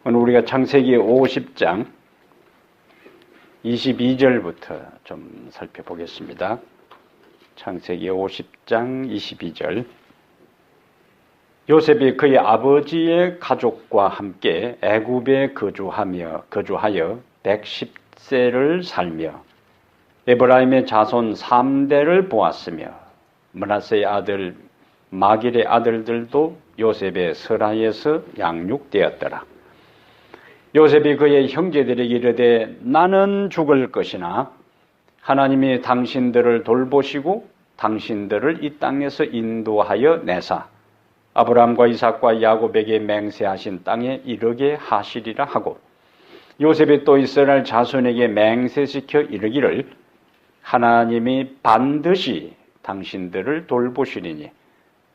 오늘 우리가 창세기 50장 22절부터 좀 살펴보겠습니다. 창세기 50장 22절. 요셉이 그의 아버지의 가족과 함께 애굽에 거주하여 110세를 살며 에브라임의 자손 3대를 보았으며 므낫세의 아들 마길의 아들들도 요셉의 설하에서 양육되었더라. 요셉이 그의 형제들에게 이르되 나는 죽을 것이나 하나님이 당신들을 돌보시고 당신들을 이 땅에서 인도하여 내사 아브라함과 이삭과 야곱에게 맹세하신 땅에 이르게 하시리라 하고, 요셉이 또 이스라엘 자손에게 맹세시켜 이르기를 하나님이 반드시 당신들을 돌보시리니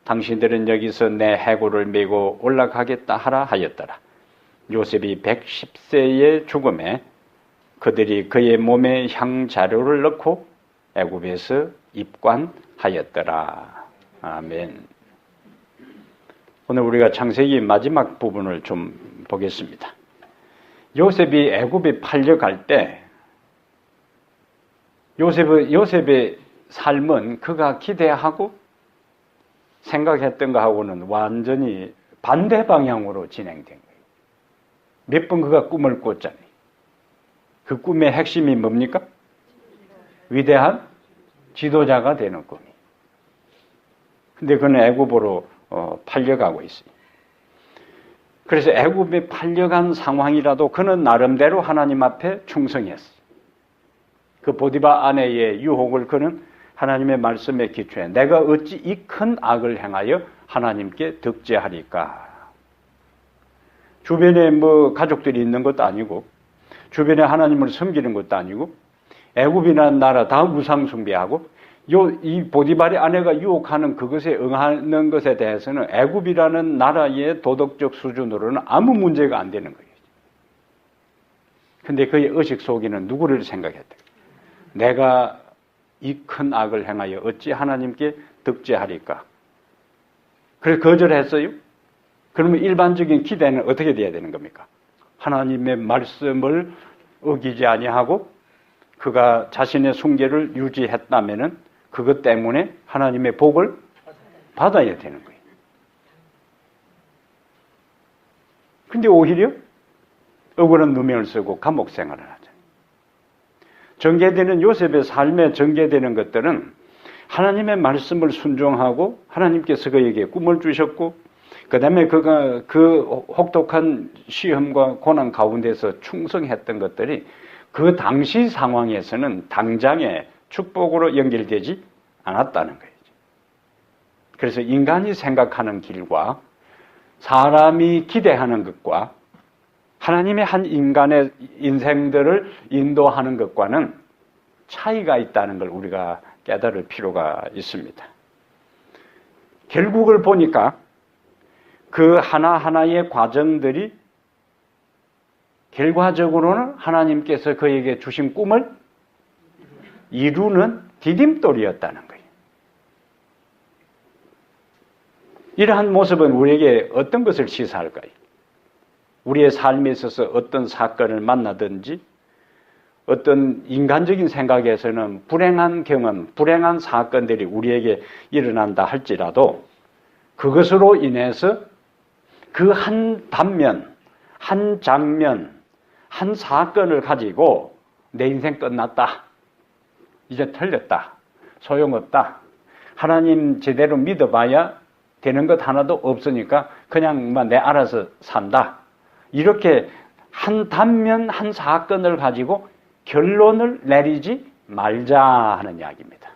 당신들은 여기서 내 해골을 메고 올라가겠다 하라 하였더라. 요셉이 110세의 죽음에 그들이 그의 몸에 향자료를 넣고 애굽에서 입관하였더라. 아멘. 오늘 우리가 창세기 마지막 부분을 좀 보겠습니다. 요셉이 애굽에 팔려갈 때 요셉의 삶은 그가 기대하고 생각했던 것하고는 완전히 반대 방향으로 진행된 거예요. 몇 번 그가 꿈을 꿨잖아요. 그 꿈의 핵심이 뭡니까? 위대한 지도자가 되는 꿈이에요. 근데 그는 애굽으로 팔려가고 있어요. 그래서 애굽에 팔려간 상황이라도 그는 나름대로 하나님 앞에 충성했어요. 그 보디바 아내의 유혹을 그는 하나님의 말씀에 기초해 내가 어찌 이 큰 악을 행하여 하나님께 득죄하리까. 주변에 가족들이 있는 것도 아니고 주변에 하나님을 섬기는 것도 아니고 애굽이라는 나라 다 우상 숭배하고 이 보디발의 아내가 유혹하는 그것에 응하는 것에 대해서는 애굽이라는 나라의 도덕적 수준으로는 아무 문제가 안 되는 거예요. 근데 그의 의식 속에는 누구를 생각했다? 내가 이 큰 악을 행하여 어찌 하나님께 득죄하리까? 그래서 거절했어요. 그러면 일반적인 기대는 어떻게 돼야 되는 겁니까? 하나님의 말씀을 어기지 아니하고 그가 자신의 숭배를 유지했다면은 그것 때문에 하나님의 복을 받아야 되는 거예요. 근데 오히려 억울한 누명을 쓰고 감옥 생활을 하죠. 전개되는 요셉의 삶에 전개되는 것들은 하나님의 말씀을 순종하고 하나님께서 그에게 꿈을 주셨고 그 다음에 그가 그 혹독한 시험과 고난 가운데서 충성했던 것들이 그 당시 상황에서는 당장의 축복으로 연결되지 않았다는 거예요. 그래서 인간이 생각하는 길과 사람이 기대하는 것과 하나님의 한 인간의 인생들을 인도하는 것과는 차이가 있다는 걸 우리가 깨달을 필요가 있습니다. 결국을 보니까 그 하나하나의 과정들이 결과적으로는 하나님께서 그에게 주신 꿈을 이루는 디딤돌이었다는 거예요. 이러한 모습은 우리에게 어떤 것을 시사할까요? 우리의 삶에 있어서 어떤 사건을 만나든지 어떤 인간적인 생각에서는 불행한 경험, 불행한 사건들이 우리에게 일어난다 할지라도 그것으로 인해서 그 한 단면, 한 장면, 한 사건을 가지고 내 인생 끝났다. 이제 틀렸다. 소용없다. 하나님 제대로 믿어봐야 되는 것 하나도 없으니까 그냥 내 알아서 산다. 이렇게 한 단면, 한 사건을 가지고 결론을 내리지 말자 하는 이야기입니다.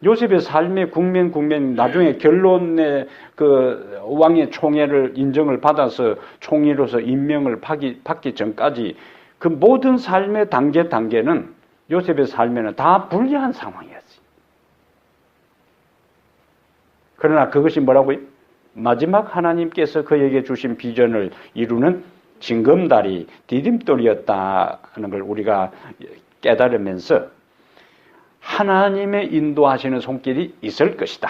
요셉의 삶의 국면 나중에 결론의 그 왕의 총애를 인정을 받아서 총리로서 임명을 받기 전까지 그 모든 삶의 단계는 요셉의 삶에는 다 불리한 상황이었어요. 그러나 그것이 뭐라고요? 마지막 하나님께서 그에게 주신 비전을 이루는 징검다리, 디딤돌이었다는 걸 우리가 깨달으면서 하나님의 인도하시는 손길이 있을 것이다.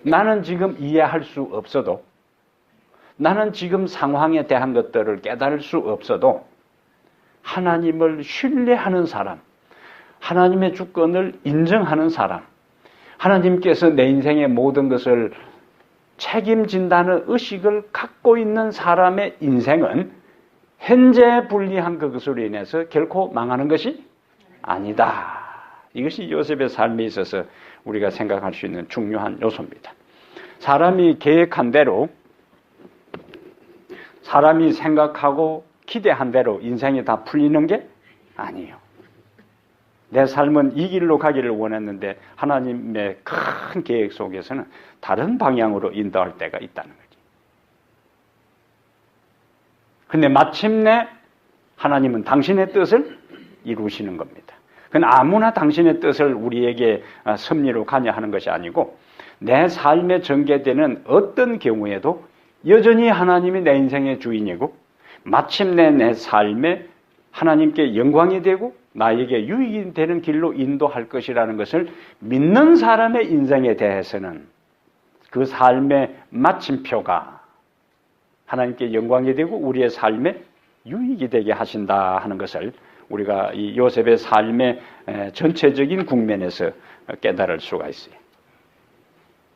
나는 지금 이해할 수 없어도 나는 지금 상황에 대한 것들을 깨달을 수 없어도 하나님을 신뢰하는 사람, 하나님의 주권을 인정하는 사람, 하나님께서 내 인생의 모든 것을 책임진다는 의식을 갖고 있는 사람의 인생은 현재 불리한 그것으로 인해서 결코 망하는 것이 아니다. 이것이 요셉의 삶에 있어서 우리가 생각할 수 있는 중요한 요소입니다. 사람이 계획한 대로, 사람이 생각하고 기대한 대로 인생이 다 풀리는 게 아니에요. 내 삶은 이 길로 가기를 원했는데 하나님의 큰 계획 속에서는 다른 방향으로 인도할 때가 있다는 거지. 근데 마침내 하나님은 당신의 뜻을 이루시는 겁니다. 그건 아무나 당신의 뜻을 우리에게 섭리로 가냐 하는 것이 아니고 내 삶에 전개되는 어떤 경우에도 여전히 하나님이 내 인생의 주인이고 마침내 내 삶에 하나님께 영광이 되고 나에게 유익이 되는 길로 인도할 것이라는 것을 믿는 사람의 인생에 대해서는 그 삶의 마침표가 하나님께 영광이 되고 우리의 삶에 유익이 되게 하신다 하는 것을 우리가 이 요셉의 삶의 전체적인 국면에서 깨달을 수가 있어요.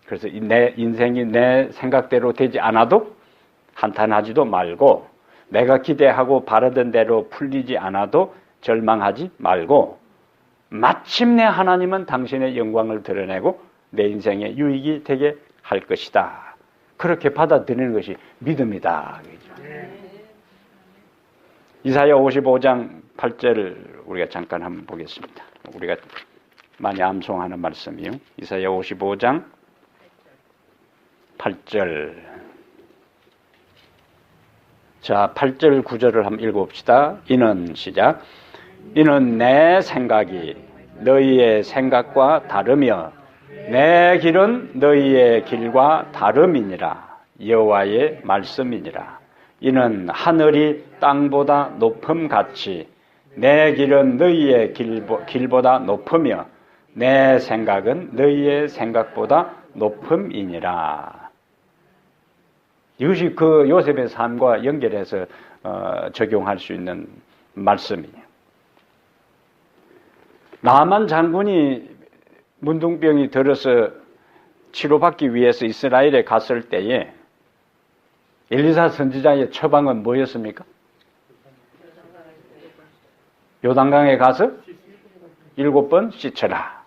그래서 내 인생이 내 생각대로 되지 않아도 한탄하지도 말고 내가 기대하고 바라던 대로 풀리지 않아도 절망하지 말고 마침내 하나님은 당신의 영광을 드러내고 내 인생에 유익이 되게 할 것이다. 그렇게 받아들이는 것이 믿음이다. 이사야 55장 8절 우리가 잠깐 한번 보겠습니다. 우리가 많이 암송하는 말씀이요. 이사야 55장 8절. 자, 8절 9절을 한번 읽어봅시다. 이는 시작. 이는 내 생각이 너희의 생각과 다르며 내 길은 너희의 길과 다름이니라. 여호와의 말씀이니라. 이는 하늘이 땅보다 높음같이 내 길은 너희의 길보다 높으며 내 생각은 너희의 생각보다 높음이니라. 이것이 그 요셉의 삶과 연결해서 적용할 수 있는 말씀이에요. 나만 장군이 문둥병이 들어서 치료받기 위해서 이스라엘에 갔을 때에 엘리사 선지자의 처방은 뭐였습니까? 요단강에 가서 7번 씻어라.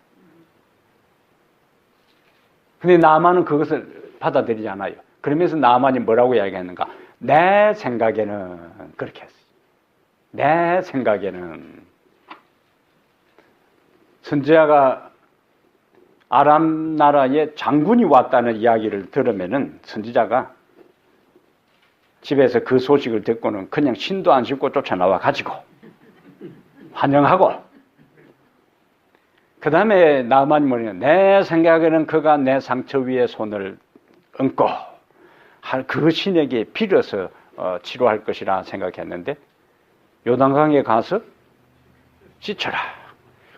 근데 나만은 그것을 받아들이지 않아요. 그러면서 나만이 뭐라고 이야기했는가? 내 생각에는 그렇게 했어요. 내 생각에는 선지자가 아람 나라의 장군이 왔다는 이야기를 들으면은 선지자가 집에서 그 소식을 듣고는 그냥 신도 안 싣고 쫓아나와 가지고 환영하고 그 다음에 나만이 뭐냐면 내 생각에는 그가 내 상처 위에 손을 얹고 그 신에게 빌어서 치료할 것이라 생각했는데 요단강에 가서 씻어라.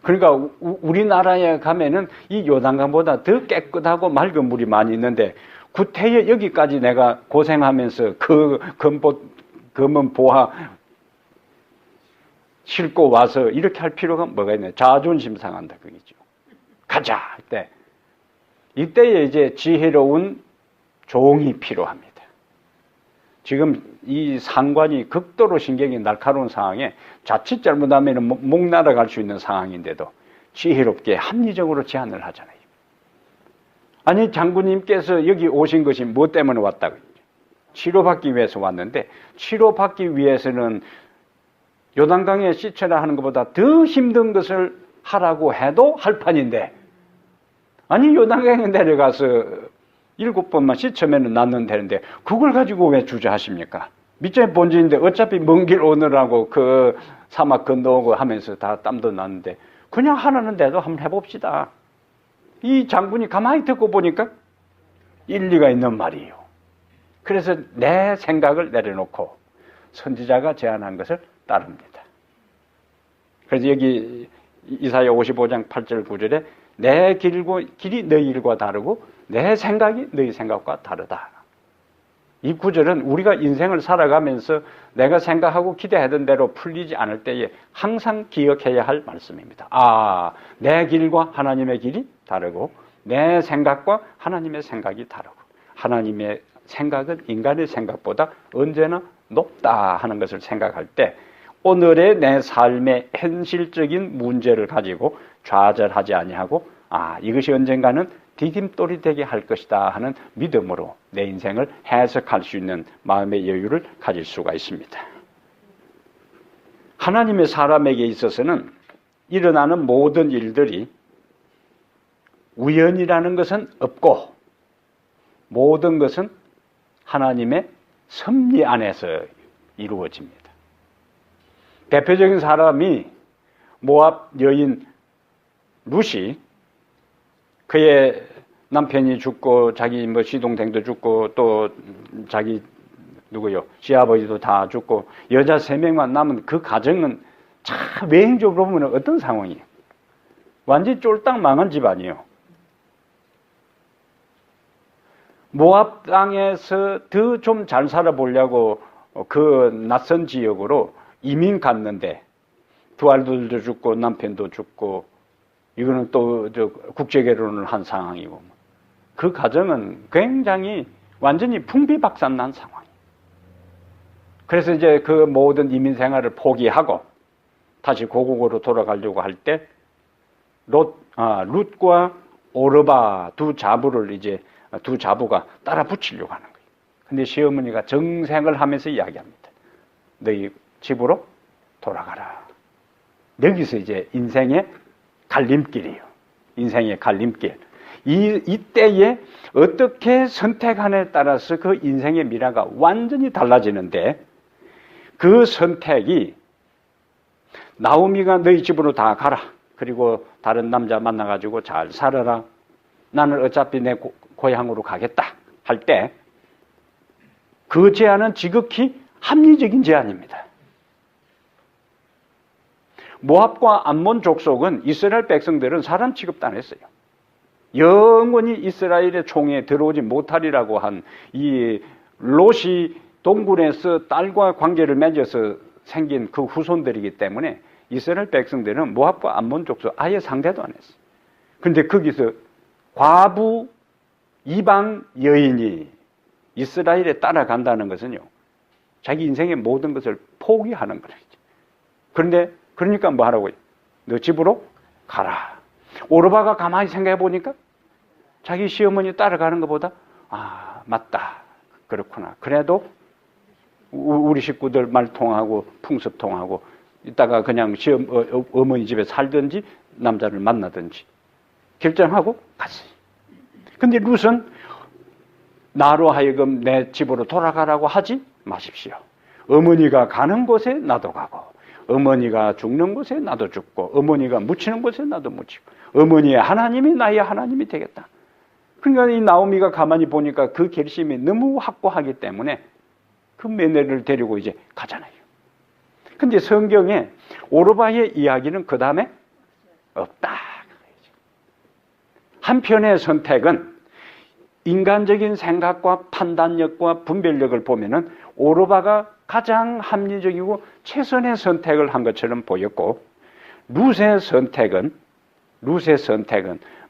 그러니까 우리나라에 가면은 이 요단강보다 더 깨끗하고 맑은 물이 많이 있는데 구태여 여기까지 내가 고생하면서 그 검은 보화 싣고 와서 이렇게 할 필요가 뭐가 있냐. 자존심 상한다 그거죠. 가자 할 때 이때에 이제 지혜로운 종이 필요합니다. 지금 이 상관이 극도로 신경이 날카로운 상황에 자칫 잘못하면 목 날아갈 수 있는 상황인데도 지혜롭게 합리적으로 제안을 하잖아요. 아니 장군님께서 여기 오신 것이 뭐 때문에 왔다고? 치료받기 위해서 왔는데 치료받기 위해서는 요단강에 씻어라 하는 것보다 더 힘든 것을 하라고 해도 할 판인데 아니 요단강에 내려가서 7번만 씻으면 낫는 되는데 그걸 가지고 왜 주저하십니까? 밑에 본질인데 어차피 먼 길 오느라고 그 사막 건너오고 하면서 다 땀도 났는데 그냥 하나는 데도 한번 해봅시다. 이 장군이 가만히 듣고 보니까 일리가 있는 말이에요. 그래서 내 생각을 내려놓고 선지자가 제안한 것을 따릅니다. 그래서 여기 이사야 55장 8절 9절에 내 길이 너희 길과 다르고 내 생각이 너희 생각과 다르다. 이 구절은 우리가 인생을 살아가면서 내가 생각하고 기대하던 대로 풀리지 않을 때에 항상 기억해야 할 말씀입니다. 아, 내 길과 하나님의 길이 다르고 내 생각과 하나님의 생각이 다르고 하나님의 생각은 인간의 생각보다 언제나 높다 하는 것을 생각할 때 오늘의 내 삶의 현실적인 문제를 가지고 좌절하지 아니하고 이것이 언젠가는 디딤돌이 되게 할 것이다 하는 믿음으로 내 인생을 해석할 수 있는 마음의 여유를 가질 수가 있습니다. 하나님의 사람에게 있어서는 일어나는 모든 일들이 우연이라는 것은 없고 모든 것은 하나님의 섭리 안에서 이루어집니다. 대표적인 사람이 모압 여인 룻이 그의 남편이 죽고 자기 시동생도 죽고 또 자기 시아버지도 다 죽고 여자 3명만 남은 그 가정은 참 외행적으로 보면 어떤 상황이에요? 완전히 쫄딱 망한 집안이에요. 모압 땅에서 더 좀 잘 살아보려고 그 낯선 지역으로 이민 갔는데 두 아들도 죽고 남편도 죽고 이거는 또 국제 결혼을 한 상황이고 그 가정은 굉장히 완전히 풍비박산난 상황이에요. 그래서 이제 그 모든 이민 생활을 포기하고 다시 고국으로 돌아가려고 할 때 룻과 오르바 두 자부가 따라 붙이려고 하는 거예요. 근데 시어머니가 정색을 하면서 이야기합니다. 너희 집으로 돌아가라. 여기서 이제 인생의 갈림길이에요. 인생의 갈림길. 이때에 어떻게 선택하냐에 따라서 그 인생의 미래가 완전히 달라지는데 그 선택이 나오미가 너희 집으로 다 가라. 그리고 다른 남자 만나가지고 잘 살아라. 나는 어차피 내 고향으로 가겠다. 할 때 그 제안은 지극히 합리적인 제안입니다. 모압과 암몬 족속은 이스라엘 백성들은 사람 취급도 안 했어요. 영원히 이스라엘의 총에 들어오지 못하리라고 한 이 롯이 동굴에서 딸과 관계를 맺어서 생긴 그 후손들이기 때문에 이스라엘 백성들은 모압과 암몬 족속 아예 상대도 안 했어요. 그런데 거기서 과부 이방 여인이 이스라엘에 따라간다는 것은요, 자기 인생의 모든 것을 포기하는 거죠. 그런데 그러니까 뭐 하라고요? 너 집으로 가라. 오르바가 가만히 생각해 보니까 자기 시어머니 따라가는 것보다 맞다. 그렇구나. 그래도 우리 식구들 말 통하고 풍습 통하고 이따가 그냥 어머니 집에 살든지 남자를 만나든지 결정하고 갔어요. 근데 룻은 나로 하여금 내 집으로 돌아가라고 하지 마십시오. 어머니가 가는 곳에 나도 가고 어머니가 죽는 곳에 나도 죽고 어머니가 묻히는 곳에 나도 묻히고 어머니의 하나님이 나의 하나님이 되겠다. 그러니까 이 나오미가 가만히 보니까 그 결심이 너무 확고하기 때문에 그 며느리를 데리고 이제 가잖아요. 근데 성경에 오르바의 이야기는 그 다음에 없다. 한편의 선택은 인간적인 생각과 판단력과 분별력을 보면은 오르바가 가장 합리적이고 최선의 선택을 한 것처럼 보였고 룻의 선택은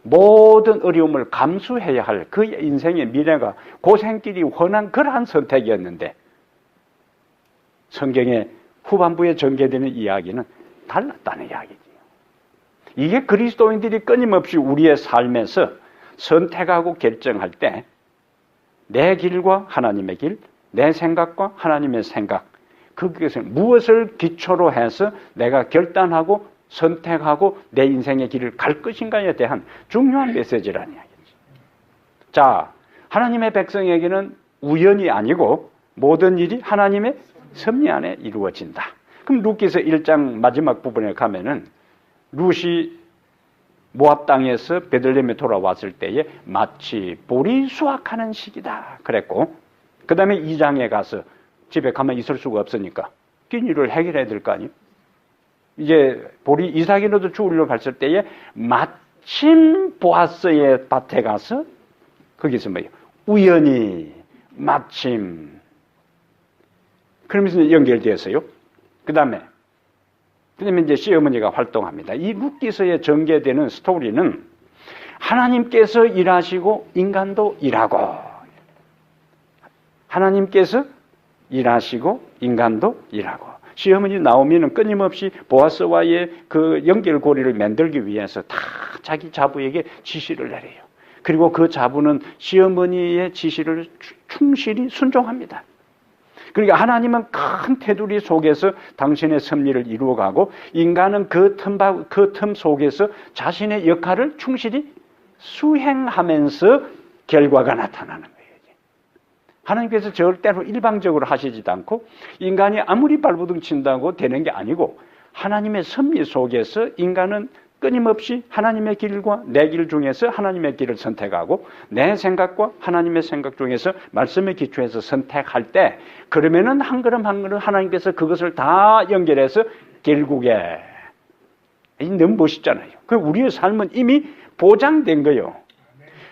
모든 어려움을 감수해야 할 그 인생의 미래가 고생길이 훤한 그러한 선택이었는데 성경의 후반부에 전개되는 이야기는 달랐다는 이야기지요. 이게 그리스도인들이 끊임없이 우리의 삶에서 선택하고 결정할 때 내 길과 하나님의 길, 내 생각과 하나님의 생각, 그것을 무엇을 기초로 해서 내가 결단하고 선택하고 내 인생의 길을 갈 것인가에 대한 중요한 메시지라는 이야기죠. 자, 하나님의 백성에게는 우연이 아니고 모든 일이 하나님의 섭리 안에 이루어진다. 그럼 룻기서 1장 마지막 부분에 가면은 룻이 모압 땅에서 베들레헴에 돌아왔을 때에 마치 보리 수확하는 시기다 그랬고, 그 다음에 2장에 가서 집에 가만히 있을 수가 없으니까 끼니를 해결해야 될 거 아니에요. 이제 보리 이삭이라도 주우려고 갔을 때에 마침 보아스의 밭에 가서 거기서 뭐예요? 우연히 마침. 그러면서 연결되었어요. 그 다음에 이제 시어머니가 활동합니다. 이 룻기서에 전개되는 스토리는 하나님께서 일하시고 인간도 일하고, 하나님께서 일하시고 인간도 일하고, 시어머니 나오미는 끊임없이 보아스와의 그 연결고리를 만들기 위해서 다 자기 자부에게 지시를 내려요. 그리고 그 자부는 시어머니의 지시를 충실히 순종합니다. 그러니까 하나님은 큰 테두리 속에서 당신의 섭리를 이루어가고, 인간은 그 틈 속에서 자신의 역할을 충실히 수행하면서 결과가 나타나는 거예요. 하나님께서 절대로 일방적으로 하시지도 않고, 인간이 아무리 발버둥 친다고 되는 게 아니고, 하나님의 섭리 속에서 인간은 끊임없이 하나님의 길과 내 길 중에서 하나님의 길을 선택하고, 내 생각과 하나님의 생각 중에서 말씀에 기초해서 선택할 때, 그러면은 한 걸음 한 걸음 하나님께서 그것을 다 연결해서 결국에, 너무 멋있잖아요. 그 우리의 삶은 이미 보장된 거예요.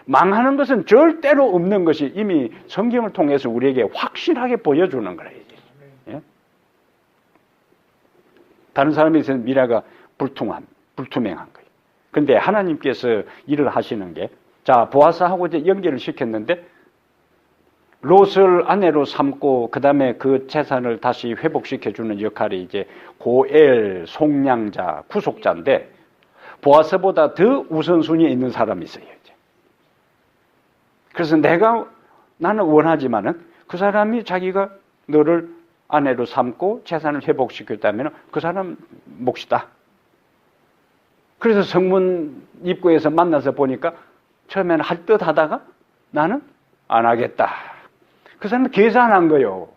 망하는 것은 절대로 없는 것이 이미 성경을 통해서 우리에게 확실하게 보여주는 거예요. 예? 다른 사람에 있어서는 미래가 불투명한 거예요. 그런데 하나님께서 일을 하시는 게, 자, 보아스하고 이제 연결을 시켰는데, 롯을 아내로 삼고, 그 다음에 그 재산을 다시 회복시켜주는 역할이 이제 고엘, 속량자, 구속자인데, 보아스보다 더 우선순위에 있는 사람이 있어요. 이제. 그래서 나는 원하지만은 그 사람이 자기가 너를 아내로 삼고 재산을 회복시켰다면 그 사람 몫이다. 그래서 성문 입구에서 만나서 보니까 처음에는 할 듯 하다가 나는 안 하겠다. 그 사람은 계산한 거요.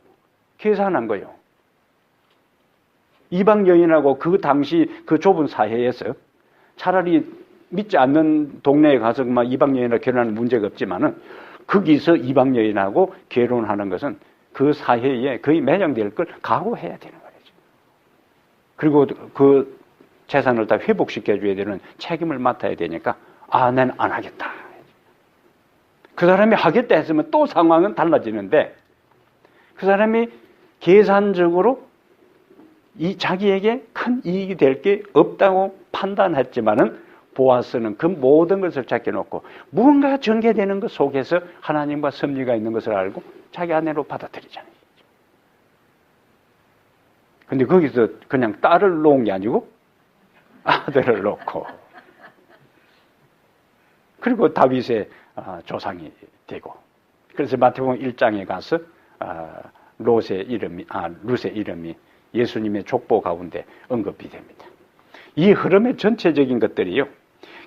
이방 여인하고 그 당시 그 좁은 사회에서 차라리 믿지 않는 동네에 가서 이방 여인하고 결혼하는 문제가 없지만은, 거기서 이방 여인하고 결혼하는 것은 그 사회에 거의 매장될 걸 각오해야 되는 거죠. 그리고 그 재산을 다 회복시켜줘야 되는 책임을 맡아야 되니까, 나는 안 하겠다. 그 사람이 하겠다 했으면 또 상황은 달라지는데, 그 사람이 계산적으로 자기에게 큰 이익이 될 게 없다고 판단했지만은, 보아스는 그 모든 것을 제껴놓고 무언가 전개되는 것 속에서 하나님과 섭리가 있는 것을 알고 자기 아내로 받아들이잖아요. 근데 거기서 그냥 딸을 놓은 게 아니고 아들을 놓고, 그리고 다윗의 조상이 되고, 그래서 마태복음 1장에 가서 룻의 이름이 예수님의 족보 가운데 언급이 됩니다. 이 흐름의 전체적인 것들이요,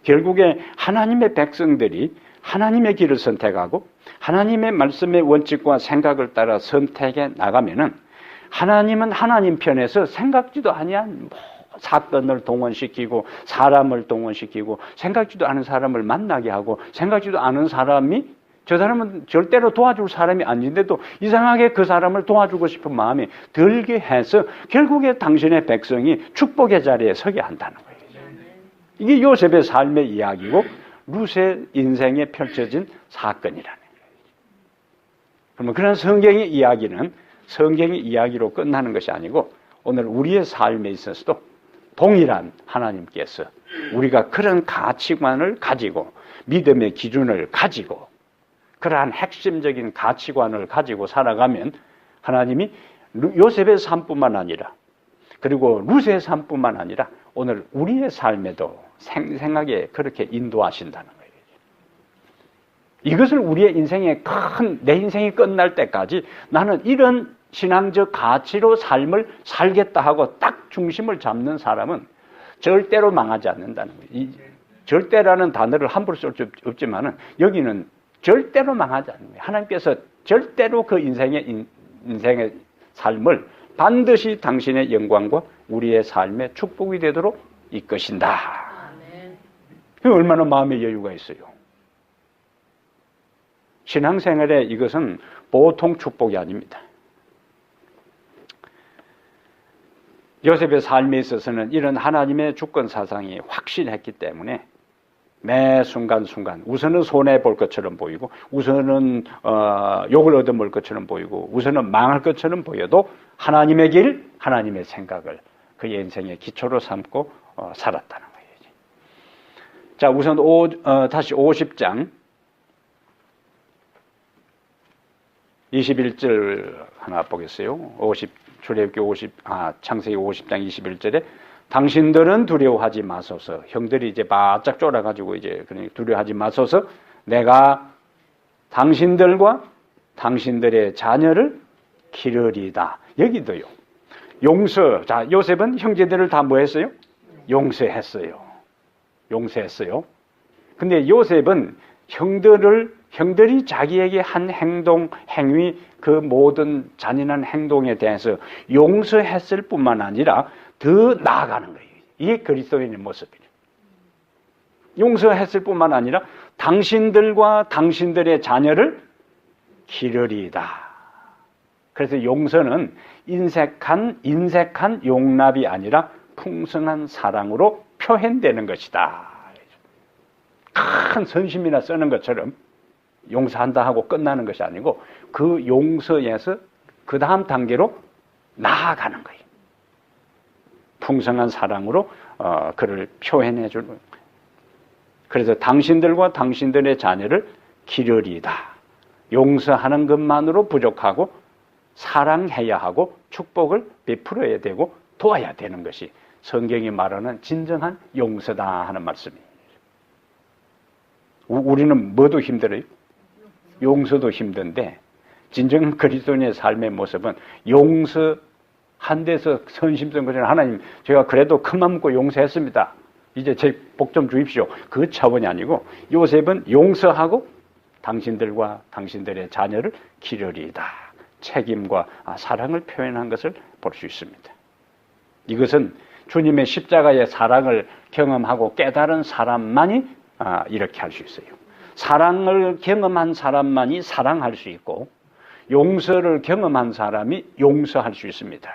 결국에 하나님의 백성들이 하나님의 길을 선택하고 하나님의 말씀의 원칙과 생각을 따라 선택해 나가면은, 하나님은 하나님 편에서 생각지도 아니한 사건을 동원시키고 사람을 동원시키고, 생각지도 않은 사람을 만나게 하고, 생각지도 않은 사람이, 저 사람은 절대로 도와줄 사람이 아닌데도 이상하게 그 사람을 도와주고 싶은 마음이 들게 해서 결국에 당신의 백성이 축복의 자리에 서게 한다는 거예요. 이게 요셉의 삶의 이야기고 룻의 인생에 펼쳐진 사건이라는 거예요. 그러면 그런 성경의 이야기는 성경의 이야기로 끝나는 것이 아니고, 오늘 우리의 삶에 있어서도 동일한 하나님께서 우리가 그런 가치관을 가지고, 믿음의 기준을 가지고, 그러한 핵심적인 가치관을 가지고 살아가면, 하나님이 요셉의 삶뿐만 아니라, 그리고 룻의 삶뿐만 아니라 오늘 우리의 삶에도 생생하게 그렇게 인도하신다는 거예요. 이것을 우리의 인생에 내 인생이 끝날 때까지 나는 이런 신앙적 가치로 삶을 살겠다 하고 딱 중심을 잡는 사람은 절대로 망하지 않는다는 거예요. 이 절대라는 단어를 함부로 쓸 수 없지만은, 여기는 절대로 망하지 않는 거예요. 하나님께서 절대로 그 인생의 삶을 반드시 당신의 영광과 우리의 삶의 축복이 되도록 이끄신다. 얼마나 마음의 여유가 있어요. 신앙생활에 이것은 보통 축복이 아닙니다. 요셉의 삶에 있어서는 이런 하나님의 주권 사상이 확실했기 때문에 매 순간순간 우선은 손해볼 것처럼 보이고 우선은 욕을 얻어먹을 것처럼 보이고 우선은 망할 것처럼 보여도 하나님의 길, 하나님의 생각을 그의 인생의 기초로 삼고 살았다는 거예요. 자, 우선 다시 50장 21절 하나 보겠어요. 창세기 50장 21절에 당신들은 두려워하지 마소서. 형들이 이제 바짝 쫄아가지고 이제 두려워하지 마소서. 내가 당신들과 당신들의 자녀를 기르리다. 여기도요. 용서. 자, 요셉은 형제들을 다 뭐 했어요? 용서했어요. 근데 요셉은 형들이 자기에게 한 행위, 그 모든 잔인한 행동에 대해서 용서했을 뿐만 아니라 더 나아가는 거예요. 이게 그리스도인의 모습이에요. 용서했을 뿐만 아니라 당신들과 당신들의 자녀를 기르리다. 그래서 용서는 인색한 용납이 아니라 풍성한 사랑으로 표현되는 것이다. 큰 선심이나 쓰는 것처럼 용서한다 하고 끝나는 것이 아니고 그 용서에서 그 다음 단계로 나아가는 거예요. 풍성한 사랑으로 그를 표현해 주는 거예요. 그래서 당신들과 당신들의 자녀를 기르리다. 용서하는 것만으로 부족하고 사랑해야 하고 축복을 베풀어야 되고 도와야 되는 것이 성경이 말하는 진정한 용서다 하는 말씀이에요. 우리는 뭐도 힘들어요? 용서도 힘든데 진정한 그리스도인의 삶의 모습은 용서한 데서 선심성 거잖아요. 하나님, 제가 그래도 큰맘 먹고 용서했습니다. 이제 제 복 좀 주십시오. 그 차원이 아니고 요셉은 용서하고 당신들과 당신들의 자녀를 기르리다. 책임과 사랑을 표현한 것을 볼 수 있습니다. 이것은 주님의 십자가의 사랑을 경험하고 깨달은 사람만이 이렇게 할 수 있어요. 사랑을 경험한 사람만이 사랑할 수 있고 용서를 경험한 사람이 용서할 수 있습니다.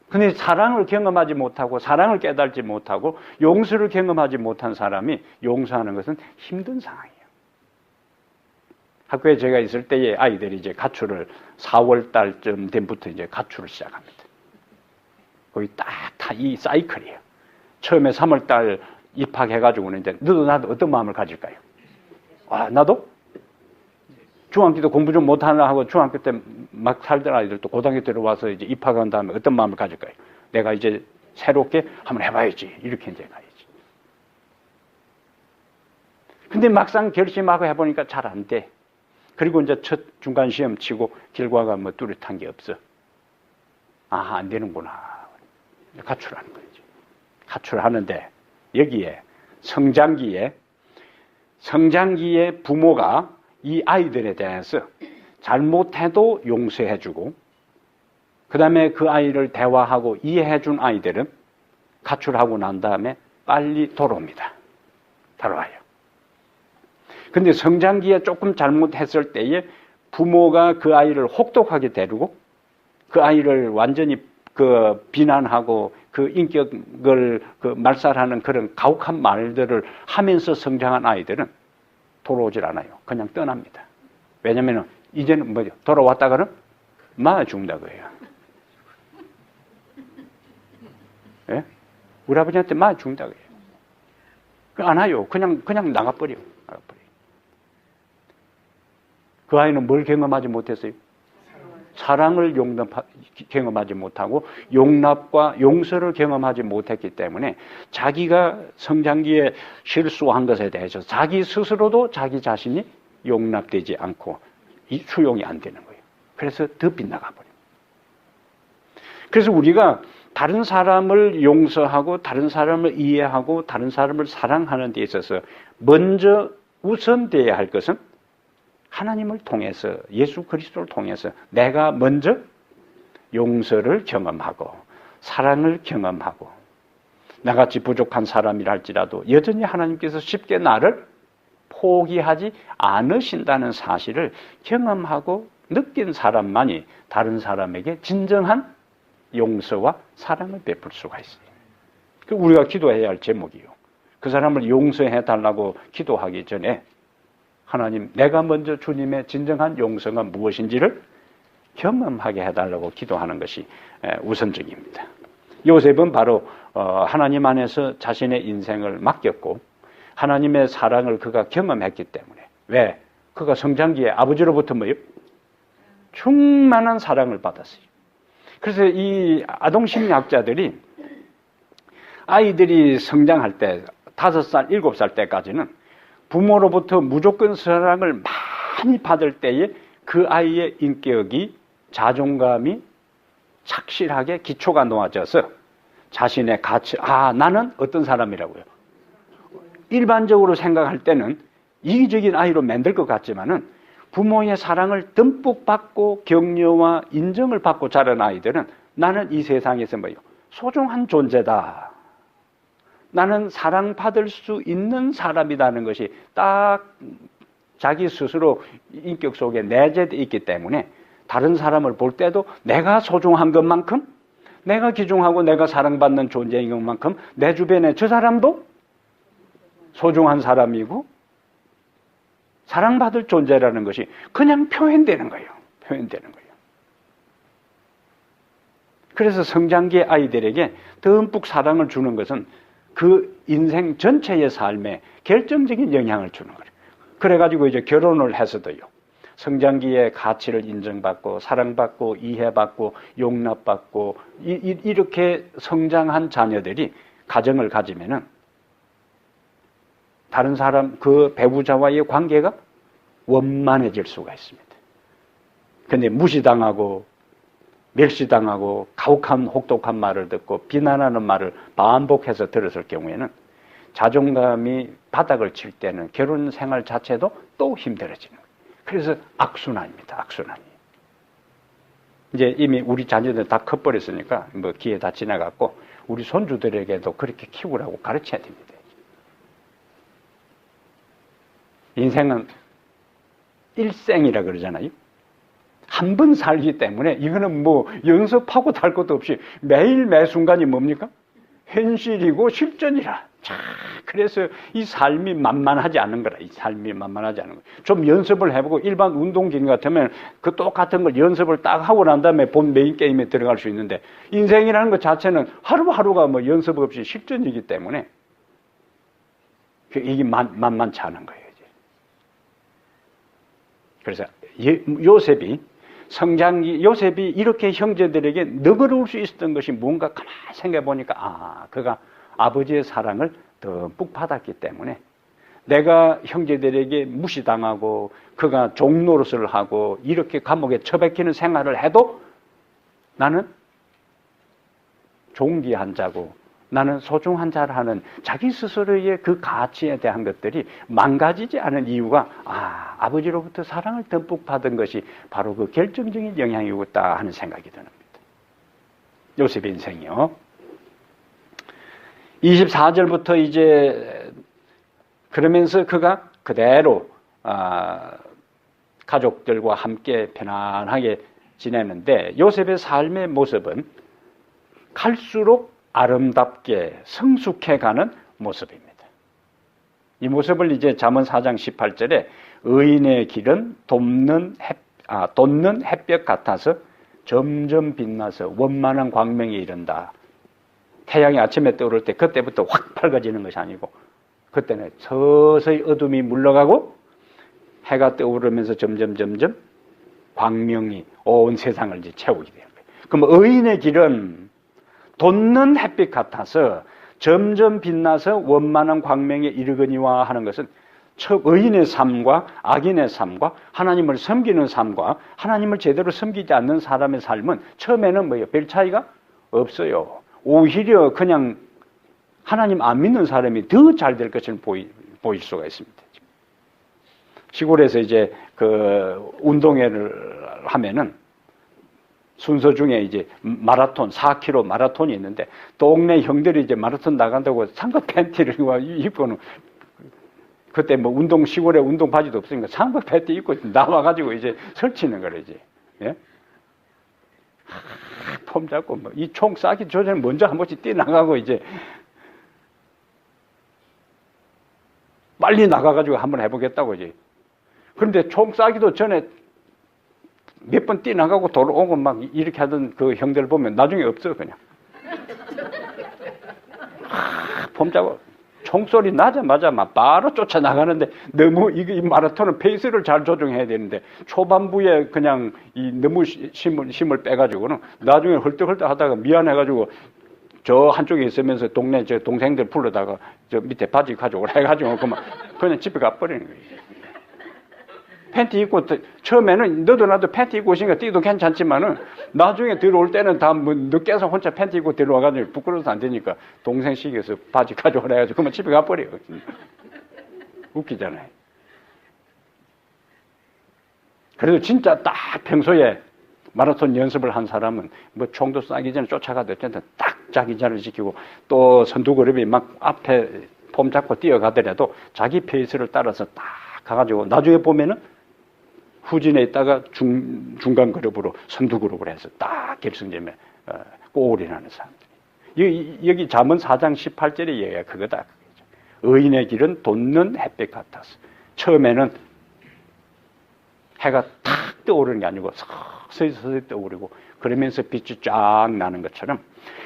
근데 사랑을 경험하지 못하고 사랑을 깨달지 못하고 용서를 경험하지 못한 사람이 용서하는 것은 힘든 상황이에요. 학교에 제가 있을 때에 아이들이 이제 가출을 4월 달쯤 된부터 이제 가출을 시작합니다. 거의 딱 이 사이클이에요. 처음에 3월 달 입학해가지고는 이제 너도 나도 어떤 마음을 가질까요? 나도 중학교도 공부 좀 못하나 하고 중학교 때 막 살던 아이들도 고등학교 들어와서 이제 입학한 다음에 어떤 마음을 가질까요? 내가 이제 새롭게 한번 해봐야지. 이렇게 이제 가야지. 근데 막상 결심하고 해보니까 잘 안 돼. 그리고 이제 첫 중간 시험 치고 결과가 뭐 뚜렷한 게 없어. 안 되는구나. 가출하는 거죠. 가출하는데 여기에 성장기에 부모가 이 아이들에 대해서 잘못해도 용서해주고 그 다음에 그 아이를 대화하고 이해해준 아이들은 가출하고 난 다음에 빨리 돌아옵니다. 돌아와요. 근데 성장기에 조금 잘못했을 때에 부모가 그 아이를 혹독하게 다루고 그 아이를 완전히 비난하고 그 인격을 말살하는 그런 가혹한 말들을 하면서 성장한 아이들은 돌아오질 않아요. 그냥 떠납니다. 왜냐면 이제는 뭐죠? 돌아왔다가는 맞아 죽는다고 해요. 예? 우리 아버지한테 맞아 죽는다고 해요. 안 와요. 그냥 나가버려요. 그 아이는 뭘 경험하지 못했어요? 사랑을 경험하지 못하고 용납과 용서를 경험하지 못했기 때문에 자기가 성장기에 실수한 것에 대해서 자기 스스로도 자기 자신이 용납되지 않고 수용이 안 되는 거예요. 그래서 더 빗나가 버려요. 그래서 우리가 다른 사람을 용서하고 다른 사람을 이해하고 다른 사람을 사랑하는 데 있어서 먼저 우선되어야 할 것은 하나님을 통해서 예수 그리스도를 통해서 내가 먼저 용서를 경험하고 사랑을 경험하고 나같이 부족한 사람이라 할지라도 여전히 하나님께서 쉽게 나를 포기하지 않으신다는 사실을 경험하고 느낀 사람만이 다른 사람에게 진정한 용서와 사랑을 베풀 수가 있어요. 우리가 기도해야 할 제목이요. 그 사람을 용서해 달라고 기도하기 전에 하나님, 내가 먼저 주님의 진정한 용서가 무엇인지를 경험하게 해달라고 기도하는 것이 우선적입니다. 요셉은 바로 하나님 안에서 자신의 인생을 맡겼고 하나님의 사랑을 그가 경험했기 때문에, 왜? 그가 성장기에 아버지로부터 뭐요? 충만한 사랑을 받았어요. 그래서 이 아동심리학자들이 아이들이 성장할 때 5살, 7살 때까지는 부모로부터 무조건 사랑을 많이 받을 때에 그 아이의 인격이, 자존감이 착실하게 기초가 놓아져서 자신의 가치, 나는 어떤 사람이라고요. 일반적으로 생각할 때는 이기적인 아이로 만들 것 같지만은 부모의 사랑을 듬뿍 받고 격려와 인정을 받고 자란 아이들은 나는 이 세상에서 뭐요? 소중한 존재다. 나는 사랑받을 수 있는 사람이라는 것이 딱 자기 스스로 인격 속에 내재되어 있기 때문에 다른 사람을 볼 때도 내가 소중한 것만큼, 내가 귀중하고 내가 사랑받는 존재인 것만큼 내 주변에 저 사람도 소중한 사람이고 사랑받을 존재라는 것이 그냥 표현되는 거예요. 표현되는 거예요. 그래서 성장기 아이들에게 듬뿍 사랑을 주는 것은 그 인생 전체의 삶에 결정적인 영향을 주는 거예요. 그래가지고 이제 결혼을 해서도요. 성장기에 가치를 인정받고 사랑받고 이해받고 용납받고 이렇게 성장한 자녀들이 가정을 가지면은 다른 사람, 그 배우자와의 관계가 원만해질 수가 있습니다. 근데 무시당하고 멸시당하고 가혹한 혹독한 말을 듣고 비난하는 말을 반복해서 들었을 경우에는 자존감이 바닥을 칠 때는 결혼 생활 자체도 또 힘들어지는 거예요. 그래서 악순환입니다. 악순환이. 이제 이미 우리 자녀들 다 커버렸으니까 뭐 기회 다 지나갔고 우리 손주들에게도 그렇게 키우라고 가르쳐야 됩니다. 인생은 일생이라 그러잖아요. 한 번 살기 때문에 이거는 뭐 연습하고 달 것도 없이 매일 매 순간이 뭡니까? 현실이고 실전이라. 자, 그래서 이 삶이 만만하지 않은 거라. 이 삶이 만만하지 않은 거야. 좀 연습을 해보고 일반 운동기계 같으면 그 똑같은 걸 연습을 딱 하고 난 다음에 본 메인 게임에 들어갈 수 있는데 인생이라는 것 자체는 하루하루가 뭐 연습 없이 실전이기 때문에 이게 만만치 않은 거예요. 이제. 그래서 요셉이 이렇게 형제들에게 너그러울 수 있었던 것이 뭔가 가만히 생각해 보니까 그가 아버지의 사랑을 듬뿍 받았기 때문에 내가 형제들에게 무시당하고 그가 종노릇을 하고 이렇게 감옥에 처박히는 생활을 해도 나는 존귀한 자고 나는 소중한 자라는 자기 스스로의 그 가치에 대한 것들이 망가지지 않은 이유가 아버지로부터 사랑을 듬뿍 받은 것이 바로 그 결정적인 영향이었다 하는 생각이 듭니다. 요셉의 인생이요. 24절부터 이제 그러면서 그가 그대로 가족들과 함께 편안하게 지내는데 요셉의 삶의 모습은 갈수록 아름답게 성숙해가는 모습입니다. 이 모습을 이제 잠언 4장 18절에 의인의 길은 돋는 햇볕 같아서 점점 빛나서 원만한 광명에 이른다. 태양이 아침에 떠오를 때 그때부터 확 밝아지는 것이 아니고 그때는 서서히 어둠이 물러가고 해가 떠오르면서 점점 광명이 온 세상을 이제 채우게 되는 거예요. 그럼 의인의 길은 돋는 햇빛 같아서 점점 빛나서 원만한 광명에 이르거니와 하는 것은 의인의 삶과 악인의 삶과 하나님을 섬기는 삶과 하나님을 제대로 섬기지 않는 사람의 삶은 처음에는 뭐예요? 별 차이가 없어요. 오히려 그냥 하나님 안 믿는 사람이 더 잘 될 것을 보일 수가 있습니다. 시골에서 이제 그 운동회를 하면은 순서 중에 이제 마라톤, 4km 마라톤이 있는데 동네 형들이 이제 마라톤 나간다고 삼각 팬티를 입고는 그때 뭐 시골에 운동 바지도 없으니까 삼각 팬티 입고 나와가지고 이제 설치는 거래지. 예? 폼 잡고 뭐 이 총 쏴기 전에 먼저 한 번씩 뛰어나가고 이제 빨리 나가가지고 한번 해보겠다고 이제. 그런데 총 쏴기도 전에 몇 번 뛰나가고 돌아오고 막 이렇게 하던 그 형들 보면 나중에 없어 그냥. 폼잡고 총소리 나자마자 막 바로 쫓아나가는데 너무 이 마라톤은 페이스를 잘 조정해야 되는데 초반부에 그냥 너무 힘을 빼가지고는 나중에 헐떡헐떡 하다가 미안해가지고 저 한쪽에 있으면서 동네 저 동생들 불러다가 저 밑에 바지 가져오라 해가지고 그냥 집에 가버리는 거예요. 팬티 입고 처음에는 너도 나도 팬티 입고 오시니까 뛰도 괜찮지만은 나중에 들어올 때는 다 뭐 늦게서 혼자 팬티 입고 들어와가지고 부끄러워서 안 되니까 동생 시켜서 바지 가져오라 해가지고 그러면 집에 가버려요. 웃기잖아요. 그래도 진짜 딱 평소에 마라톤 연습을 한 사람은 뭐 총도 쏴기 전에 쫓아가도 어쨌든 딱 자기 자리를 지키고 또 선두그룹이 막 앞에 폼 잡고 뛰어가더라도 자기 페이스를 따라서 딱 가가지고 나중에 보면은 후진에 있다가 중간 그룹으로 선두 그룹을 해서 딱 결승점에 골인하는 사람들이. 여기 잠언 4장 18절의 얘기가 그거다. 의인의 길은 돋는 햇빛 같아서 처음에는 해가 탁 떠오르는 게 아니고 서서히 떠오르고 그러면서 빛이 쫙 나는 것처럼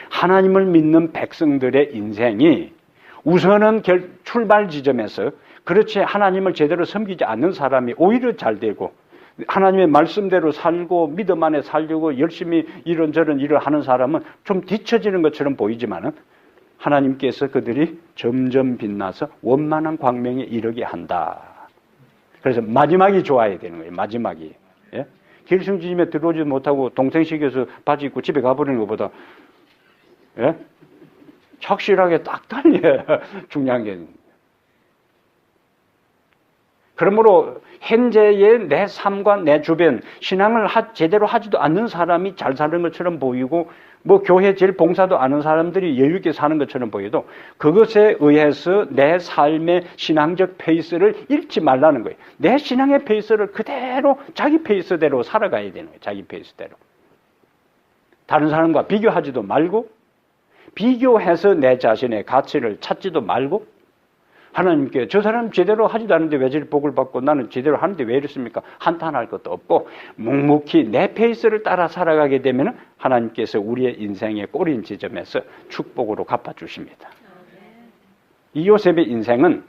하나님을 믿는 백성들의 인생이 우선은 출발 지점에서 그렇지 하나님을 제대로 섬기지 않는 사람이 오히려 잘 되고 하나님의 말씀대로 살고 믿음 안에 살려고 열심히 이런저런 일을 하는 사람은 좀 뒤처지는 것처럼 보이지만은 하나님께서 그들이 점점 빛나서 원만한 광명에 이르게 한다. 그래서 마지막이 좋아야 되는 거예요. 마지막이. 예? 결승지점에 들어오지 못하고 동생 시켜서 바지 입고 집에 가버리는 것보다 예? 착실하게 딱 달려야 중요한 게. 그러므로 현재의 내 삶과 내 주변 신앙을 제대로 하지도 않는 사람이 잘 사는 것처럼 보이고 뭐 교회 제일 봉사도 않은 사람들이 여유 있게 사는 것처럼 보여도 그것에 의해서 내 삶의 신앙적 페이스를 잃지 말라는 거예요. 내 신앙의 페이스를 그대로 자기 페이스대로 살아가야 되는 거예요. 자기 페이스대로. 다른 사람과 비교하지도 말고 비교해서 내 자신의 가치를 찾지도 말고 하나님께 저 사람 제대로 하지도 않는데 왜 저리 복을 받고 나는 제대로 하는데 왜 이렇습니까? 한탄할 것도 없고 묵묵히 내 페이스를 따라 살아가게 되면 하나님께서 우리의 인생의 꼬린 지점에서 축복으로 갚아주십니다. 이 요셉의 인생은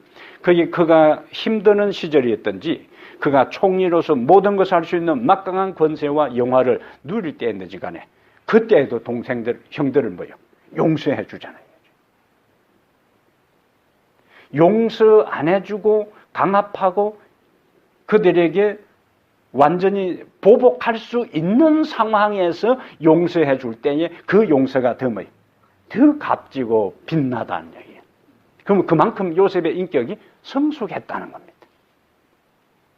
그가 힘드는 시절이었든지 그가 총리로서 모든 것을 할 수 있는 막강한 권세와 영화를 누릴 때였는지 간에 그때에도 동생들, 형들을 뭐요? 용서해 주잖아요. 용서 안 해주고 강압하고 그들에게 완전히 보복할 수 있는 상황에서 용서해 줄 때에 그 용서가 더 뭐예요? 더 값지고 빛나다는 얘기예요. 그럼 그만큼 요셉의 인격이 성숙했다는 겁니다.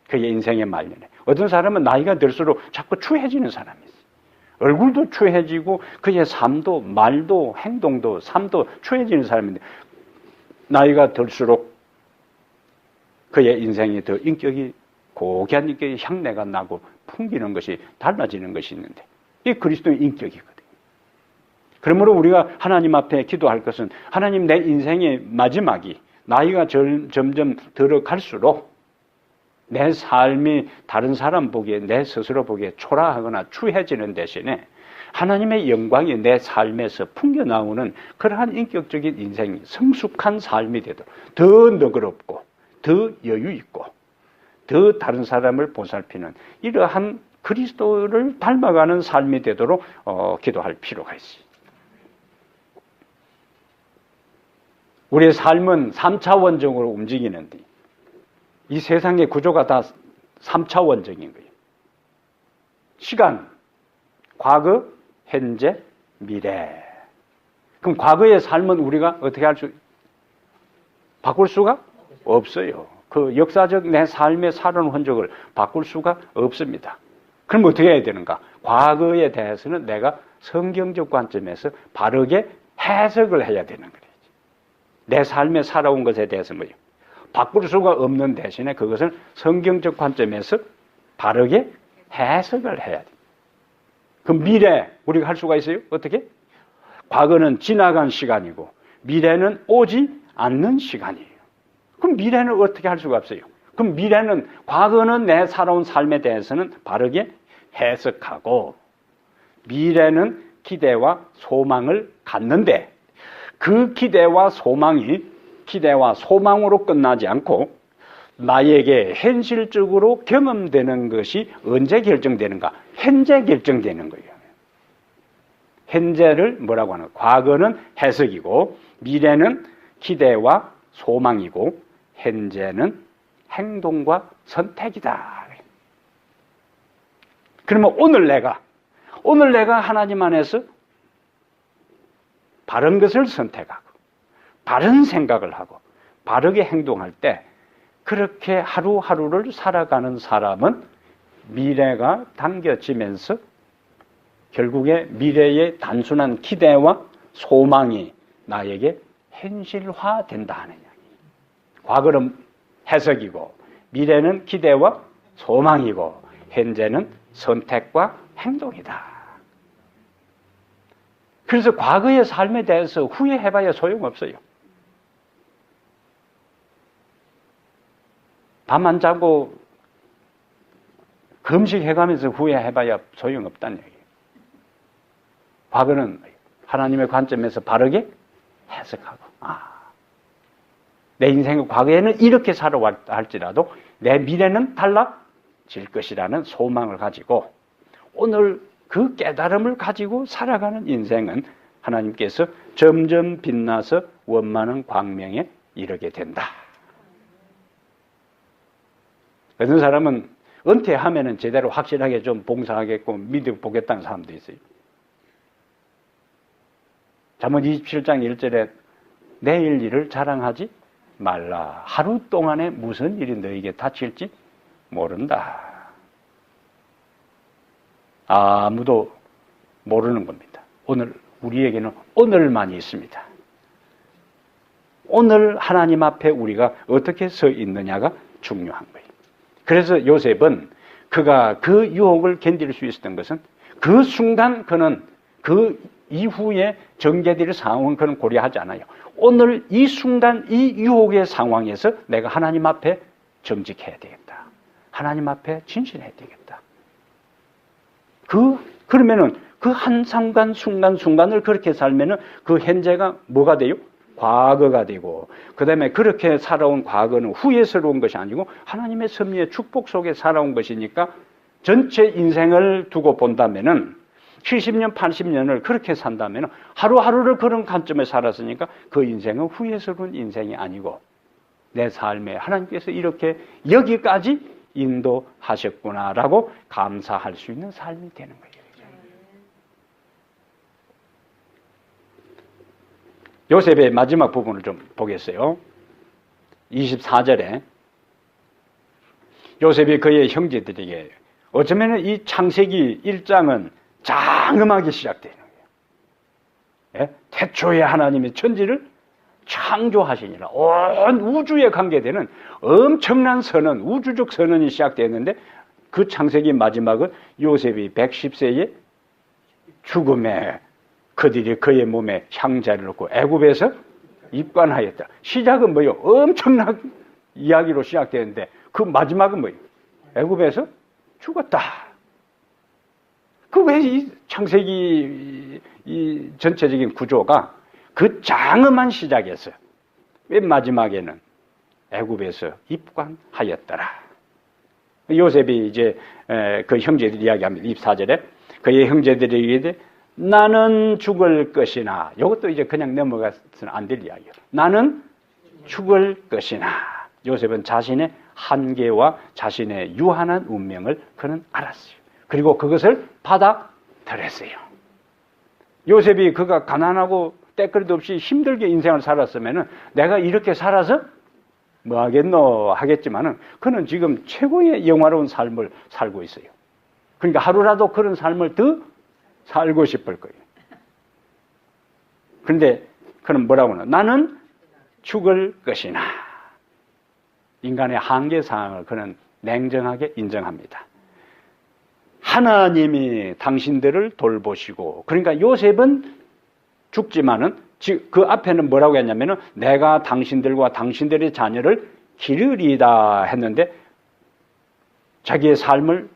그의 인생의 말년에. 어떤 사람은 나이가 들수록 자꾸 추해지는 사람이 있어요. 얼굴도 추해지고 그의 삶도 말도 행동도 삶도 추해지는 사람인데 나이가 들수록 그의 인생이 더 인격이 고귀한 인격의 향내가 나고 풍기는 것이 달라지는 것이 있는데 이게 그리스도의 인격이거든요. 그러므로 우리가 하나님 앞에 기도할 것은 하나님 내 인생의 마지막이 나이가 점점 들어갈수록 내 삶이 다른 사람 보기에 내 스스로 보기에 초라하거나 추해지는 대신에 하나님의 영광이 내 삶에서 풍겨나오는 그러한 인격적인 인생이 성숙한 삶이 되도록 더 너그럽고 더 여유 있고 더 다른 사람을 보살피는 이러한 그리스도를 닮아가는 삶이 되도록 기도할 필요가 있어요. 우리의 삶은 3차원적으로 움직이는데 이 세상의 구조가 다 3차원적인 거예요. 시간, 과거, 현재, 미래. 그럼 과거의 삶은 우리가 어떻게 바꿀 수가 없어요. 그 역사적 내 삶의 살아온 흔적을 바꿀 수가 없습니다. 그럼 어떻게 해야 되는가? 과거에 대해서는 내가 성경적 관점에서 바르게 해석을 해야 되는 거예요. 내 삶에 살아온 것에 대해서 뭐예요? 바꿀 수가 없는 대신에 그것을 성경적 관점에서 바르게 해석을 해야 돼요. 그럼 미래 우리가 할 수가 있어요? 어떻게? 과거는 지나간 시간이고 미래는 오지 않는 시간이에요. 그럼 미래는 어떻게 할 수가 없어요. 그럼 미래는, 과거는 내 살아온 삶에 대해서는 바르게 해석하고, 미래는 기대와 소망을 갖는데, 그 기대와 소망으로 끝나지 않고 나에게 현실적으로 경험되는 것이 언제 결정되는가? 현재 결정되는 거예요. 현재를 뭐라고 하는 거예요? 과거는 해석이고, 미래는 기대와 소망이고, 현재는 행동과 선택이다. 그러면 오늘 내가 하나님 안에서 바른 것을 선택하고 바른 생각을 하고 바르게 행동할 때, 그렇게 하루하루를 살아가는 사람은 미래가 당겨지면서 결국에 미래의 단순한 기대와 소망이 나에게 현실화된다 하는 이야기. 과거는 해석이고, 미래는 기대와 소망이고, 현재는 선택과 행동이다. 그래서 과거의 삶에 대해서 후회해봐야 소용없어요. 밤 안 자고 금식해가면서 후회해봐야 소용없다는 얘기예요. 과거는 하나님의 관점에서 바르게 해석하고, 내 인생의 과거에는 이렇게 살아왔다 할지라도 내 미래는 달라질 것이라는 소망을 가지고, 오늘 그 깨달음을 가지고 살아가는 인생은 하나님께서 점점 빛나서 원만한 광명에 이르게 된다. 어떤 사람은 은퇴하면은 제대로 확실하게 좀 봉사하겠고 믿어보겠다는 사람도 있어요. 잠언 27장 1절에 내일 일을 자랑하지 말라. 하루 동안에 무슨 일이 너에게 닥칠지 모른다. 아무도 모르는 겁니다. 오늘 우리에게는 오늘만이 있습니다. 오늘 하나님 앞에 우리가 어떻게 서 있느냐가 중요한 거예요. 그래서 요셉은 그가 그 유혹을 견딜 수 있었던 것은, 그 순간 그는 그 이후에 전개될 상황은 그는 고려하지 않아요. 오늘 이 순간 이 유혹의 상황에서 내가 하나님 앞에 정직해야 되겠다. 하나님 앞에 진실해야 되겠다. 그러면은 그 한 순간을 그렇게 살면은 그 현재가 뭐가 돼요? 과거가 되고, 그 다음에 그렇게 살아온 과거는 후회스러운 것이 아니고 하나님의 섭리의 축복 속에 살아온 것이니까, 전체 인생을 두고 본다면은 70년, 80년을 그렇게 산다면 하루하루를 그런 관점에 살았으니까 그 인생은 후회스러운 인생이 아니고, 내 삶에 하나님께서 이렇게 여기까지 인도하셨구나라고 감사할 수 있는 삶이 되는 거예요. 요셉의 마지막 부분을 좀 보겠어요. 24절에 요셉이 그의 형제들에게, 어쩌면 이 창세기 1장은 장엄하게 시작되는 거예요. 예? 태초에 하나님의 천지를 창조하시니라. 온 우주에 관계되는 엄청난 선언, 우주적 선언이 시작되었는데, 그 창세기 마지막은 요셉이 110세의 죽음에 그들이 그의 몸에 향자를 넣고 애굽에서 입관하였다. 시작은 뭐예요? 엄청난 이야기로 시작되는데 그 마지막은 뭐예요? 애굽에서 죽었다. 그 왜 이 창세기 이 전체적인 구조가 그 장엄한 시작에서 왜 마지막에는 애굽에서 입관하였더라. 요셉이 이제 그 형제들 이야기합니다. 24절에 그의 형제들이 이르되 나는 죽을 것이나, 이것도 이제 그냥 넘어가서는 안 될 이야기예요. 나는 죽을 것이나. 요셉은 자신의 한계와 자신의 유한한 운명을 그는 알았어요. 그리고 그것을 받아들였어요. 요셉이 그가 가난하고 때거리도 없이 힘들게 인생을 살았으면은 내가 이렇게 살아서 뭐 하겠노 하겠지만은, 그는 지금 최고의 영화로운 삶을 살고 있어요. 그러니까 하루라도 그런 삶을 더 살고 싶을 거예요. 그런데 그는 뭐라고 하나? 나는 죽을 것이나. 인간의 한계사항을 그는 냉정하게 인정합니다. 하나님이 당신들을 돌보시고, 그러니까 요셉은 죽지만은 즉 그 앞에는 뭐라고 했냐면은 내가 당신들과 당신들의 자녀를 기르리다 했는데 자기의 삶을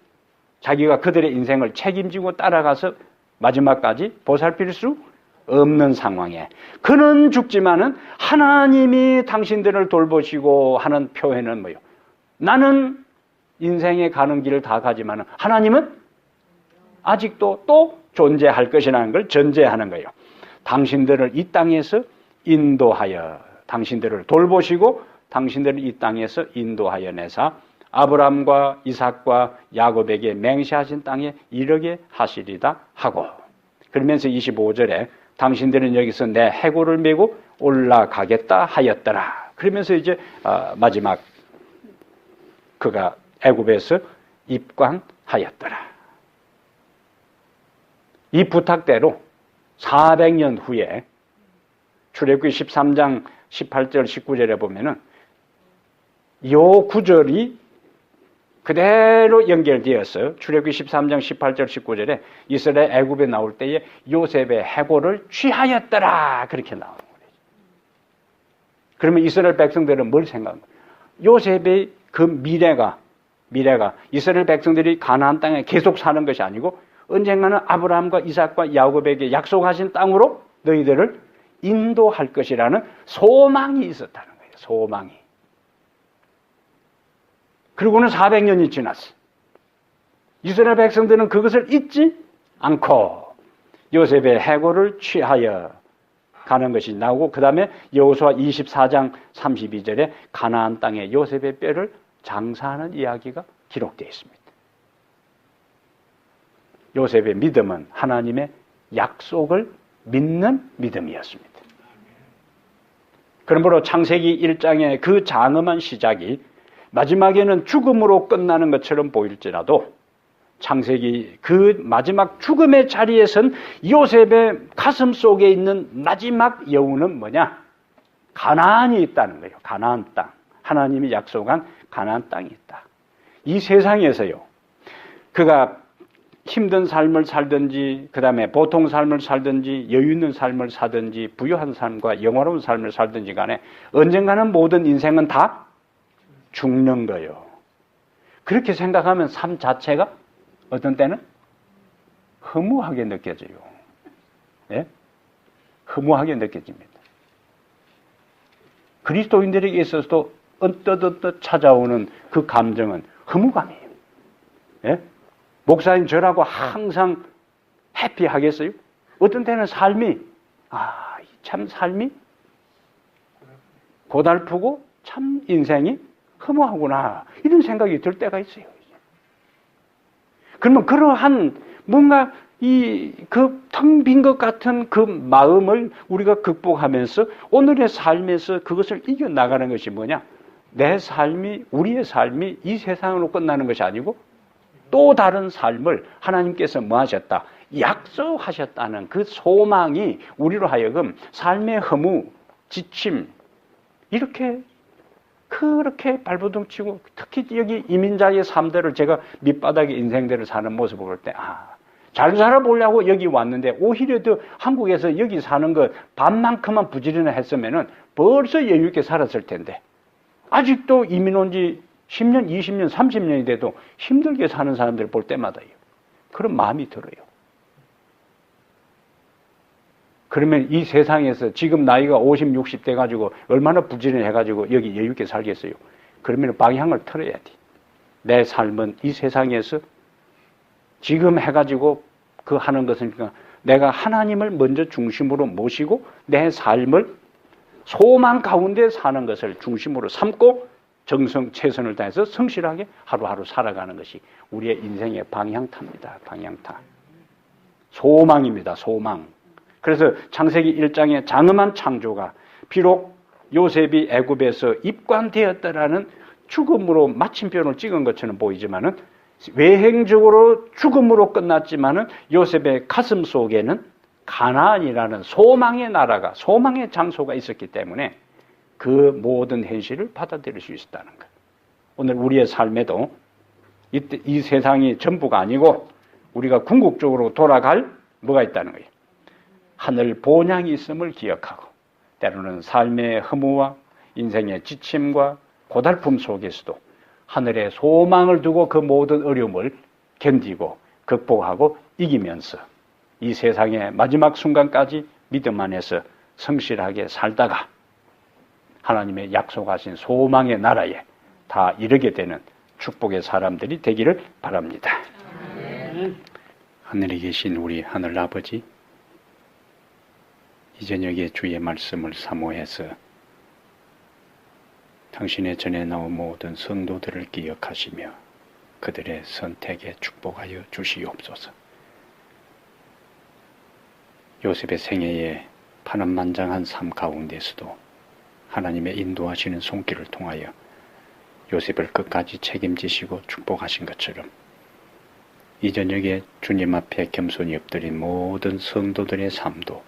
자기가 그들의 인생을 책임지고 따라가서 마지막까지 보살필 수 없는 상황에 그는 죽지만은 하나님이 당신들을 돌보시고 하는 표현은 뭐요? 나는 인생에 가는 길을 다 가지만은 하나님은 아직도 또 존재할 것이라는 걸 전제하는 거예요. 당신들을 이 땅에서 인도하여 당신들을 돌보시고 당신들을 이 땅에서 인도하여 내사 아브람과 이삭과 야곱에게 맹세하신 땅에 이르게 하시리다 하고 그러면서 25절에 당신들은 여기서 내 해골을 메고 올라가겠다 하였더라. 그러면서 이제 마지막 그가 애굽에서 입관하였더라. 이 부탁대로 400년 후에 출애굽기 13장 18절 19절에 보면은 요 구절이 그대로 연결되어서 출애굽기 13장 18절 19절에 이스라엘 애굽에 나올 때에 요셉의 해골을 취하였더라 그렇게 나오는 거예요. 그러면 이스라엘 백성들은 뭘 생각하는 거예요? 요셉의 그 미래가 이스라엘 백성들이 가나안 땅에 계속 사는 것이 아니고 언젠가는 아브라함과 이삭과 야곱에게 약속하신 땅으로 너희들을 인도할 것이라는 소망이 있었다는 거예요. 소망이. 그리고는 400년이 지났어. 이스라엘 백성들은 그것을 잊지 않고 요셉의 해골을 취하여 가는 것이 나오고 그 다음에 여호수아 24장 32절에 가나안 땅에 요셉의 뼈를 장사하는 이야기가 기록되어 있습니다. 요셉의 믿음은 하나님의 약속을 믿는 믿음이었습니다. 그러므로 창세기 1장의 그 장엄한 시작이 마지막에는 죽음으로 끝나는 것처럼 보일지라도 창세기 그 마지막 죽음의 자리에 선 요셉의 가슴 속에 있는 마지막 여운은 뭐냐? 가나안이 있다는 거예요. 가나안 땅. 하나님이 약속한 가나안 땅이 있다. 이 세상에서요. 그가 힘든 삶을 살든지 그 다음에 보통 삶을 살든지 여유 있는 삶을 사든지 부유한 삶과 영화로운 삶을 살든지 간에 언젠가는 모든 인생은 다 죽는 거예요. 그렇게 생각하면 삶 자체가 어떤 때는 허무하게 느껴져요. 예? 허무하게 느껴집니다. 그리스도인들에게 있어서도 언뜻 찾아오는 그 감정은 허무감이에요. 예? 목사님 저라고 항상 해피하겠어요? 어떤 때는 삶이 참 삶이 고달프고 참 인생이 허무하구나 이런 생각이 들 때가 있어요. 그러면 그러한 뭔가 그 텅 빈 것 같은 그 마음을 우리가 극복하면서 오늘의 삶에서 그것을 이겨나가는 것이 뭐냐? 내 삶이 우리의 삶이 이 세상으로 끝나는 것이 아니고 또 다른 삶을 하나님께서 뭐 하셨다? 약속하셨다는 그 소망이 우리로 하여금 삶의 허무, 지침 그렇게 발버둥치고 특히 여기 이민자의 삶들을 제가 밑바닥의 인생들을 사는 모습을 볼 때 잘 살아보려고 여기 왔는데 오히려 더 한국에서 여기 사는 것 반만큼만 부지런히 했으면은 벌써 여유 있게 살았을 텐데 아직도 이민 온 지 10년, 20년, 30년이 돼도 힘들게 사는 사람들을 볼 때마다요. 그런 마음이 들어요. 그러면 이 세상에서 지금 나이가 50, 60 돼가지고 얼마나 부지런히 해가지고 여기 여유 있게 살겠어요. 그러면 방향을 틀어야 돼. 내 삶은 이 세상에서 지금 해가지고 그 하는 것은 내가 하나님을 먼저 중심으로 모시고 내 삶을 소망 가운데 사는 것을 중심으로 삼고 정성, 최선을 다해서 성실하게 하루하루 살아가는 것이 우리의 인생의 방향타입니다. 방향타. 소망입니다. 소망. 그래서 창세기 1장의 장엄한 창조가 비록 요셉이 애굽에서 입관되었다라는 죽음으로 마침표를 찍은 것처럼 보이지만은 외행적으로 죽음으로 끝났지만은 요셉의 가슴 속에는 가나안이라는 소망의 나라가, 소망의 장소가 있었기 때문에 그 모든 현실을 받아들일 수 있었다는 것. 오늘 우리의 삶에도 이 세상이 전부가 아니고 우리가 궁극적으로 돌아갈 뭐가 있다는 거예요. 하늘 본향이 있음을 기억하고 때로는 삶의 허무와 인생의 지침과 고달픔 속에서도 하늘에 소망을 두고 그 모든 어려움을 견디고 극복하고 이기면서 이 세상의 마지막 순간까지 믿음 안에서 성실하게 살다가 하나님의 약속하신 소망의 나라에 다 이르게 되는 축복의 사람들이 되기를 바랍니다. 하늘에 계신 우리 하늘아버지, 이 저녁에 주의 말씀을 사모해서 당신의 전에 나온 모든 성도들을 기억하시며 그들의 선택에 축복하여 주시옵소서. 요셉의 생애에 파란만장한 삶 가운데서도 하나님의 인도하시는 손길을 통하여 요셉을 끝까지 책임지시고 축복하신 것처럼 이 저녁에 주님 앞에 겸손히 엎드린 모든 성도들의 삶도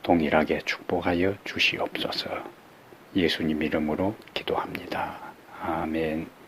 동일하게 축복하여 주시옵소서. 예수님 이름으로 기도합니다. 아멘.